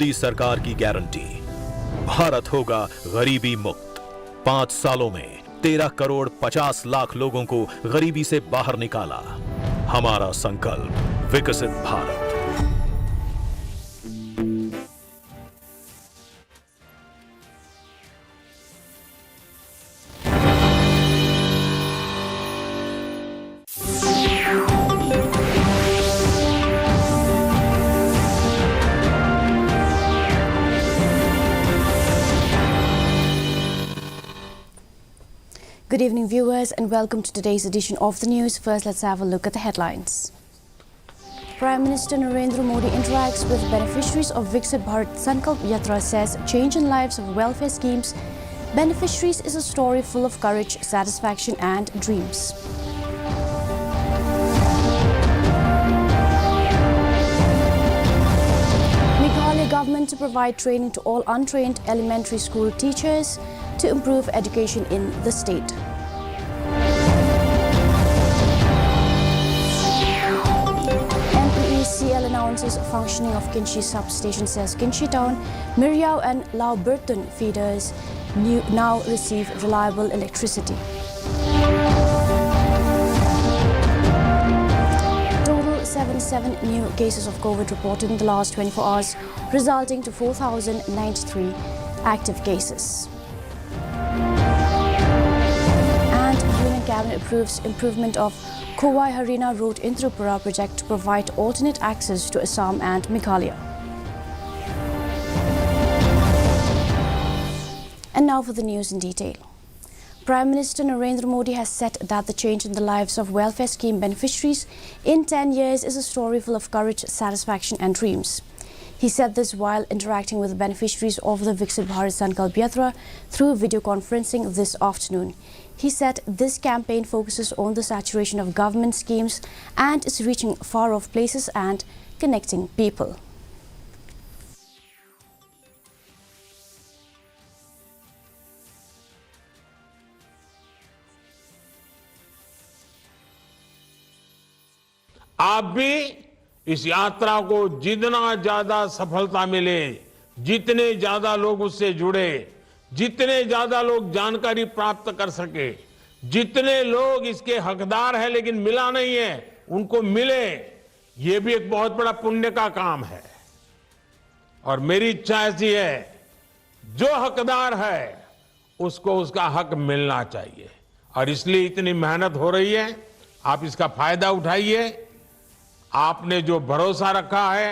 मोदी सरकार की गारंटी, भारत होगा गरीबी मुक्त। 5 सालों में 13 करोड़ 50 लाख लोगों को गरीबी से बाहर निकाला। हमारा संकल्प विकसित Bharat. Good evening, viewers, and welcome to today's edition of the news. First, let's have a look at the headlines. Prime Minister Narendra Modi interacts with beneficiaries of Viksit Bharat Sankalp Yatra, says change in lives of welfare schemes beneficiaries is a story full of courage, satisfaction and dreams. Meghalaya government to provide training to all untrained elementary school teachers to improve education in the state. MPECL announces functioning of Kinshi substation, says Kinshi Town, Miriao and Lao Burton feeders now receive reliable electricity. Total 77 new cases of COVID reported in the last 24 hours, resulting to 4,093 active cases. Cabinet approves improvement of Kowai Harina Road in Tripura project to provide alternate access to Assam and Meghalaya. And now for the news in detail. Prime Minister Narendra Modi has said that the change in the lives of welfare scheme beneficiaries in 10 years is a story full of courage, satisfaction and dreams. He said this while interacting with the beneficiaries of the Viksit Bharat Sankalp Yatra through video conferencing this afternoon. He said this campaign focuses on the saturation of government schemes and is reaching far-off places and connecting people. आप भी इस यात्रा को जितना ज्यादा सफलता मिले, जितने ज्यादा लोग उससे जुड़े, जितने ज्यादा लोग जानकारी प्राप्त कर सके, जितने लोग इसके हकदार हैं लेकिन मिला नहीं है, उनको मिले, ये भी एक बहुत बड़ा पुण्य का काम है। और मेरी इच्छा ऐसी है, जो हकदार है उसको उसका हक मिलना चाहिए और इसलिए इतनी मेहनत हो रही है। आप इसका फायदा उठाइए। आपने जो भरोसा रखा है।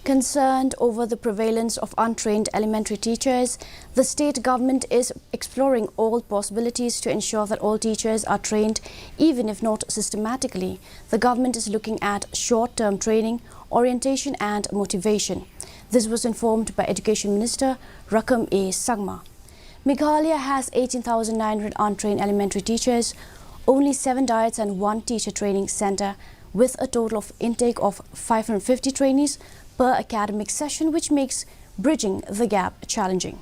Concerned over the prevalence of untrained elementary teachers, the state government is exploring all possibilities to ensure that all teachers are trained, even if not systematically. The government is looking at short-term training, orientation and motivation. This was informed by Education Minister Rakam A. Sangma. Meghalaya has 18,900 untrained elementary teachers, only 7 diets and 1 teacher training center, with a total of intake of 550 trainees per academic session, which makes bridging the gap challenging.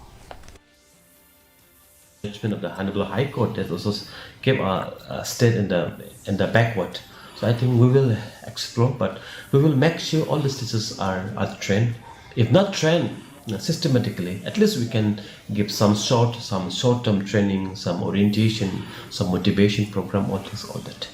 Judgment of the Honorable High Court has also kept our state in the backward. So I think we will explore, but we will make sure all the teachers are trained. If not trained systematically, at least we can give some short-term training, some orientation, some motivation program, all that.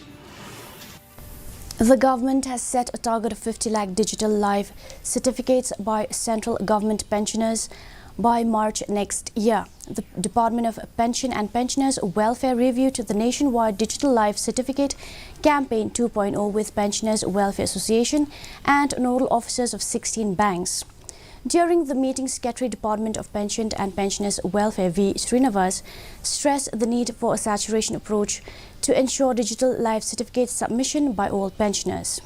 The government has set a target of 50 lakh digital life certificates by central government pensioners by March next year. The Department of Pension and Pensioners Welfare reviewed the nationwide Digital Life Certificate Campaign 2.0 with Pensioners Welfare Association and nodal officers of 16 banks. During the meeting, Secretary Department of Pension and Pensioners Welfare V. Srinivas stressed the need for a saturation approach to ensure digital life certificate submission by all pensioners.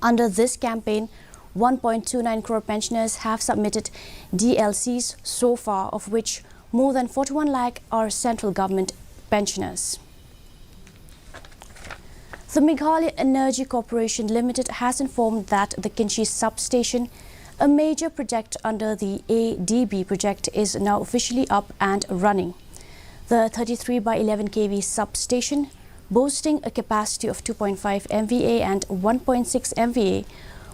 Under this campaign, 1.29 crore pensioners have submitted DLCs so far, of which more than 41 lakh are central government pensioners. The Meghalaya Energy Corporation Limited has informed that the Kinshi substation, a major project under the ADB project, is now officially up and running. The 33 by 11 kV substation, boasting a capacity of 2.5 MVA and 1.6 MVA,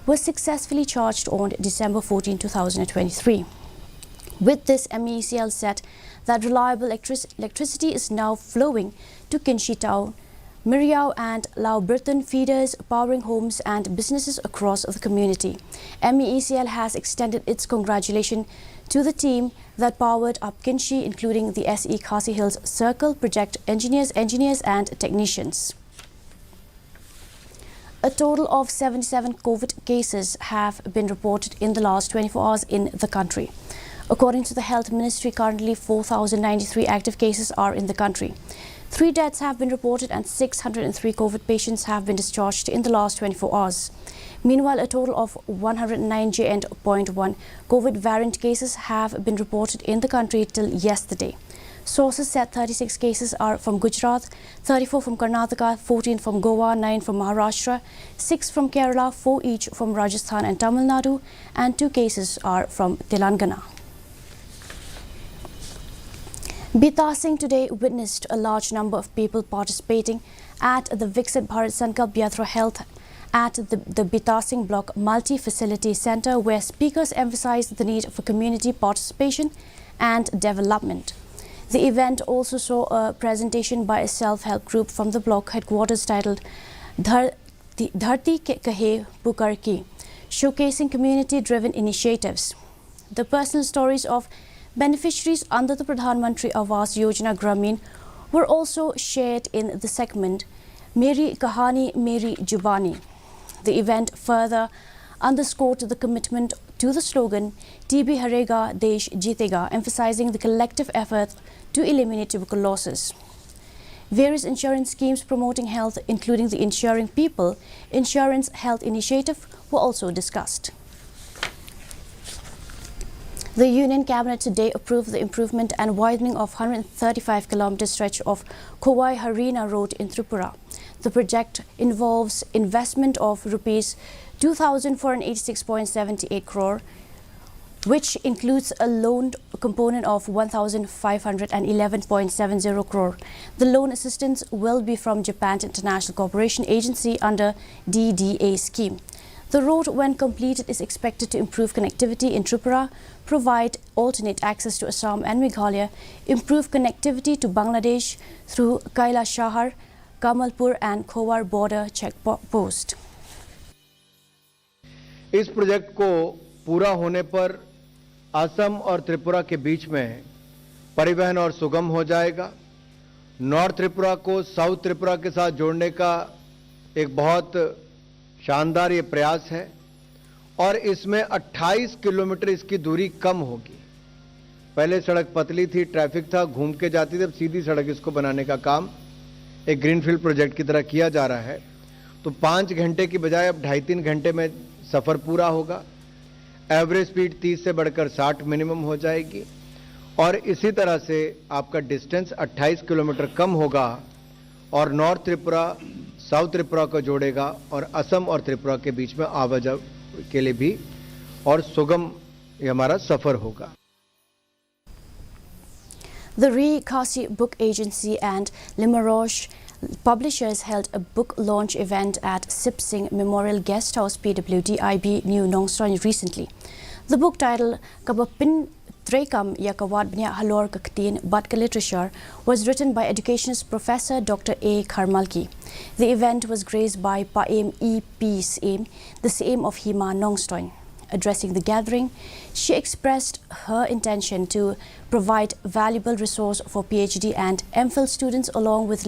was successfully charged on December 14, 2023. With this, MECL said that reliable electricity is now flowing to Kinshi Town, Miriau and Lau Burton feeders, powering homes and businesses across the community. MECL has extended its congratulations to the team that powered up Kinshi, including the SE Khasi Hills Circle project engineers and technicians. A total of 77 COVID cases have been reported in the last 24 hours in the country. According to the Health Ministry, currently 4,093 active cases are in the country. 3 deaths have been reported and 603 COVID patients have been discharged in the last 24 hours. Meanwhile, a total of 109 JN.1 COVID variant cases have been reported in the country till yesterday. Sources said 36 cases are from Gujarat, 34 from Karnataka, 14 from Goa, 9 from Maharashtra, 6 from Kerala, 4 each from Rajasthan and Tamil Nadu, and 2 cases are from Telangana. Bitasing today witnessed a large number of people participating at the Viksit Bharat Sankalp Yatra Health at the Bitasing Block Multi-Facility Centre, where speakers emphasized the need for community participation and development. The event also saw a presentation by a self-help group from the block headquarters titled Dharti Ke Kahe Pukar Ki, showcasing community-driven initiatives. The personal stories of beneficiaries under the Pradhan Mantri Awas Yojana Gramin were also shared in the segment Meri Kahani Meri Jubani. The event further underscored the commitment to the slogan TB Harega Desh Jeetega, emphasizing the collective effort to eliminate tuberculosis. Various insurance schemes promoting health, including the Insuring People Insurance Health Initiative, were also discussed. The Union Cabinet today approved the improvement and widening of 135-kilometer stretch of Kowai Harina Road in Tripura. The project involves investment of Rs 2,486.78 crore, which includes a loan component of 1,511.70 crore. The loan assistance will be from Japan International Cooperation Agency under DDA scheme. The road, when completed, is expected to improve connectivity in Tripura, provide alternate access to Assam and Meghalaya, improve connectivity to Bangladesh through Kaila Shahar, Kamalpur and Khowar border checkpost. इस project को पूरा होने पर असम और त्रिपुरा के बीच में परिवहन और सुगम हो जाएगा। नॉर्थ त्रिपुरा को साउथ त्रिपुरा के साथ जोड़ने का एक बहुत शानदार ये प्रयास है और इसमें 28 किलोमीटर इसकी दूरी कम होगी। पहले सड़क पतली थी, ट्रैफिक था, घूम के जाती थी, अब सीधी सड़क इसको बनाने का काम एक ग्रीनफील्ड प्रोजेक्ट की तरह किया जा रहा है। तो 5 घंटे की बजाय अब 2.5-3 घंटे में सफ़र पूरा होगा। एवरेज स्पीड 30 से बढ़कर 60 मिनिमम हो जाएगी और इसी तरह से आपका डिस्टेंस 28 किलोमीटर कम होगा और नॉर्थ त्रिपुरा साउथ त्रिपुरा को जोड़ेगा और असम और त्रिपुरा के बीच में आवाजाही के लिए भी और सुगम ये हमारा सफर होगा। The Re-Khasi Book Agency and Limaroche Publishers held a book launch event at Sip Singh Memorial Guest House PWD-IB New Nongstoin recently. The book titled Kabapin Trekam Yakawad Bnya Halor Kaktin Batka Literature was written by educationist Professor Dr. A. Karmalki. The event was graced by Paem E. P. Siem, the Siem of Hima Nongstoin. Addressing the gathering, she expressed her intention to provide valuable resource for PhD and MPhil students along with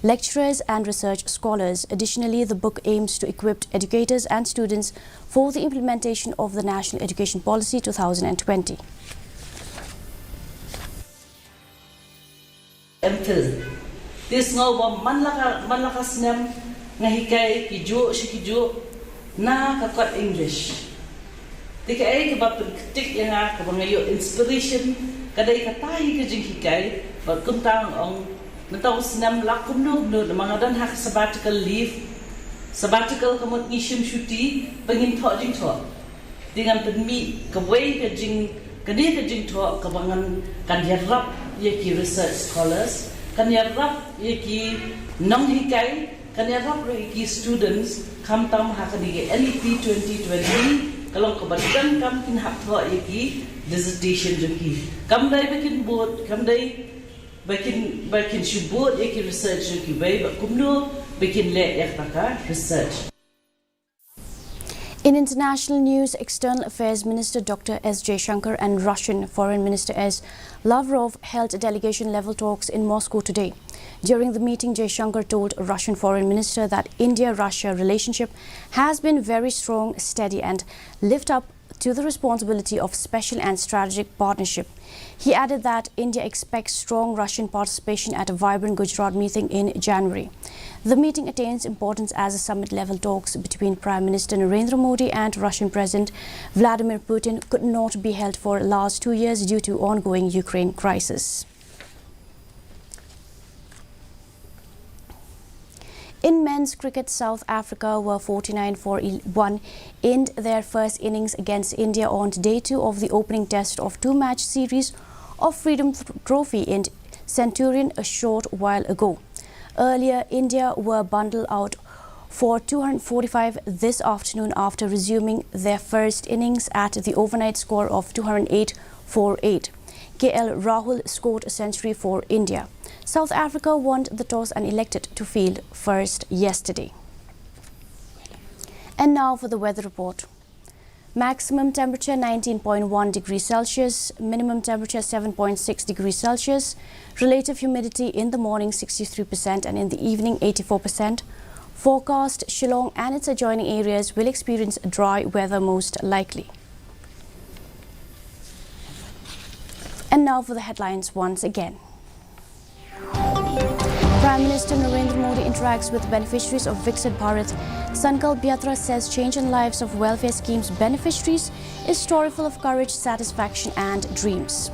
lecturers and research scholars. Additionally, the book aims to equip educators and students for the implementation of the National Education Policy 2020. MPhil. This no manlaka snem ngahikai kijo na kakot English. Tika ay kabapagtik yang kabangayo inspiration kadai katai kajing hikai berkuntang ang natau senam lakum no mga dan hak sabbatical leave sabbatical kamot ngishim shuti pengin thok jing thok dengan penmi kawai kajing kani kajing thok kabangan kan yarap yaki research scholars kan yarap yaki nong hikai kanya rap ki students kam tam ha kani NEP 2020 kalong kabatan kam kin hap tho ki dissertation joki kam dai bakin board kam dai bakin shubot ki research joki bai ba kumno bakin le taka research. In international news, External Affairs Minister Dr. S. Jaishankar and Russian Foreign Minister S. Lavrov held delegation-level talks in Moscow today. During the meeting, Jaishankar told Russian Foreign Minister that India-Russia relationship has been very strong, steady and lived up to the responsibility of special and strategic partnership. He added that India expects strong Russian participation at a vibrant Gujarat meeting in January. The meeting attains importance as a summit-level talks between Prime Minister Narendra Modi and Russian President Vladimir Putin could not be held for the last 2 years due to ongoing Ukraine crisis. In men's cricket, South Africa were 49-1 in their first innings against India on day 2 of the opening test of two-match series of Freedom Trophy in Centurion a short while ago. Earlier, India were bundled out for 245 this afternoon after resuming their first innings at the overnight score of 208 for 8. KL Rahul scored a century for India. South Africa won the toss and elected to field first yesterday. And now for the weather report. Maximum temperature 19.1 degrees Celsius, minimum temperature 7.6 degrees Celsius, relative humidity in the morning 63% and in the evening 84%. Forecast, Shillong and its adjoining areas will experience dry weather most likely. And now for the headlines once again. Prime Minister Narendra Modi interacts with beneficiaries of Viksit Bharat. Sankalp Yatra says change in lives of welfare schemes beneficiaries is story full of courage, satisfaction and dreams.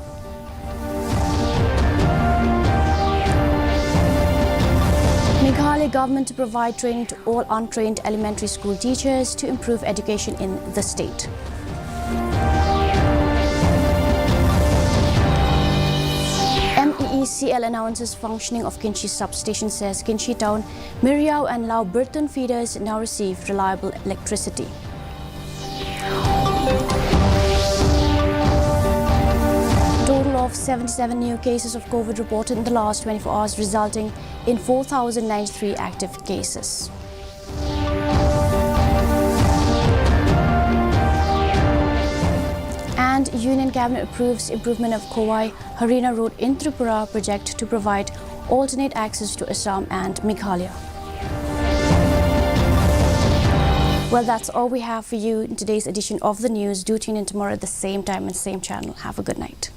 Meghalaya government to provide training to all untrained elementary school teachers to improve education in the state. MEECL announces functioning of Kinchi substation, says Kinchi Town, Miriao and Lau Burton feeders now receive reliable electricity. Total of 77 new cases of COVID reported in the last 24 hours, resulting in 4,093 active cases. And Union Cabinet approves improvement of Kowai Harina Road in Tripura project to provide alternate access to Assam and Meghalaya. Well, that's all we have for you in today's edition of the news. Do tune in tomorrow at the same time and same channel. Have a good night.